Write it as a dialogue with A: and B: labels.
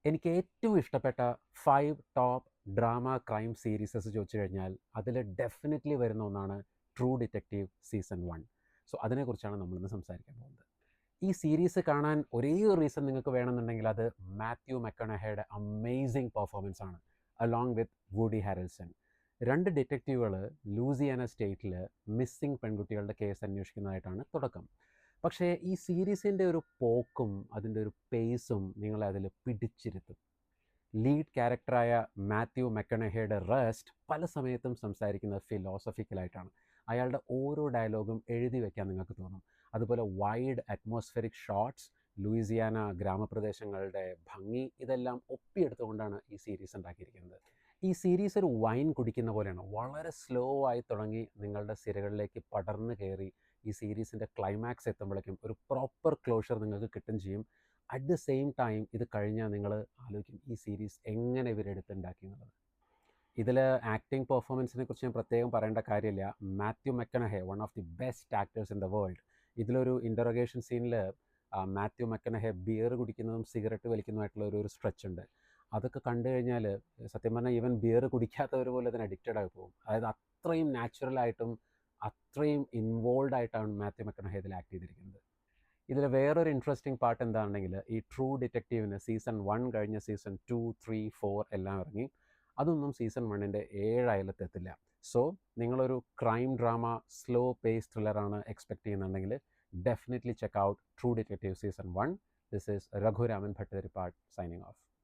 A: എനിക്ക് ഏറ്റവും ഇഷ്ടപ്പെട്ട 5 ടോപ്പ് ഡ്രാമ ക്രൈം സീരീസസ് ചോദിച്ചു കഴിഞ്ഞാൽ അതിൽ ഡെഫിനറ്റ്ലി വരുന്ന ഒന്നാണ് ട്രൂ ഡിറ്റക്റ്റീവ് സീസൺ 1. സോ അതിനെക്കുറിച്ചാണ് നമ്മളിന്ന് സംസാരിക്കാൻ പോകുന്നത്. ഈ സീരീസ് കാണാൻ ഒരേ ഒരു റീസൺ നിങ്ങൾക്ക് വേണമെന്നുണ്ടെങ്കിൽ അത് മാത്യു മെക്കണഹയുടെ അമേസിങ് പെർഫോമൻസ് ആണ്, അലോങ് വിത്ത് വൂഡി ഹാരൽസൺ. 2 ഡിറ്റക്റ്റീവുകൾ ലൂസിയാന സ്റ്റേറ്റിൽ മിസ്സിംഗ് പെൺകുട്ടികളുടെ കേസ് അന്വേഷിക്കുന്നതായിട്ടാണ് തുടക്കം. പക്ഷേ ഈ സീരീസിൻ്റെ ഒരു പോക്കും അതിൻ്റെ ഒരു പേസും നിങ്ങളെ അതിൽ പിടിച്ചിരുത്തും. ലീഡ് ക്യാരക്ടറായ മാത്യു മെക്കണഹയുടെ റെസ്റ്റ് പല സമയത്തും സംസാരിക്കുന്നത് ഫിലോസഫിക്കലായിട്ടാണ്. അയാളുടെ ഓരോ ഡയലോഗും എഴുതി വയ്ക്കാൻ നിങ്ങൾക്ക് തോന്നും. അതുപോലെ വൈഡ് അറ്റ്മോസ്ഫെറിക് ഷോട്ട്സ്, ലൂയിസിയാന ഗ്രാമപ്രദേശങ്ങളുടെ ഭംഗി, ഇതെല്ലാം ഒപ്പിയെടുത്തുകൊണ്ടാണ് ഈ സീരീസ് ഉണ്ടാക്കിയിരിക്കുന്നത്. ഈ സീരീസ് ഒരു വൈൻ കുടിക്കുന്ന പോലെയാണ്. വളരെ സ്ലോ ആയി തുടങ്ങി നിങ്ങളുടെ സിരകളിലേക്ക് പടർന്നു കയറി ഈ സീരീസിൻ്റെ ക്ലൈമാക്സ് എത്തുമ്പോഴേക്കും ഒരു പ്രോപ്പർ ക്ലോഷർ നിങ്ങൾക്ക് കിട്ടും ചെയ്യും. അറ്റ് ദ സെയിം ടൈം ഇത് കഴിഞ്ഞാൽ നിങ്ങൾ ആലോചിക്കും ഈ സീരീസ് എങ്ങനെ ഇവരെടുത്തുണ്ടാക്കി എന്നുള്ളത്. ഇതിൽ ആക്ടിങ് പെർഫോമൻസിനെ കുറിച്ച് ഞാൻ പ്രത്യേകം പറയേണ്ട കാര്യമില്ല. Matthew McConaughey, one of the best actors in the world. ഇതിലൊരു ഇൻ്ററോഗേഷൻ സീനിൽ മാത്യു മെക്കണഹെ ബിയർ കുടിക്കുന്നതും സിഗരറ്റ് വലിക്കുന്നതുമായിട്ടുള്ള ഒരു സ്ട്രെച്ച് ഉണ്ട്. അതൊക്കെ കണ്ടു കഴിഞ്ഞാൽ സത്യം പറഞ്ഞാൽ ഈവൻ ബിയർ കുടിക്കാത്തവർ പോലെ അതിന് അഡിക്റ്റഡ് ആയി പോകും. അതായത് അത്രയും നാച്ചുറലായിട്ടും അത്രയും ഇൻവോൾവ് ആയിട്ടാണ് മാത്യു മെക്കണഹെ ഇതിൽ ആക്ട് ചെയ്തിരിക്കുന്നത്. ഇതിൽ വേറൊരു ഇൻട്രസ്റ്റിംഗ് പാർട്ട് എന്താണെന്നുണ്ടെങ്കിൽ, ഈ ട്രൂ ഡിറ്റക്റ്റീവിന് സീസൺ 1 കഴിഞ്ഞ സീസൺ 2, 3, 4 എല്ലാം ഇറങ്ങി. അതൊന്നും സീസൺ 1ൻ്റെ 7 അയലത്തെത്തില്ല. സോ നിങ്ങളൊരു ക്രൈം ഡ്രാമ സ്ലോ പേസ് ത്രില്ലറാണ് എക്സ്പെക്ട് ചെയ്യുന്നുണ്ടെങ്കിൽ definitely check out true detective season 1. This is Raghuraman Bhattathiripad signing of.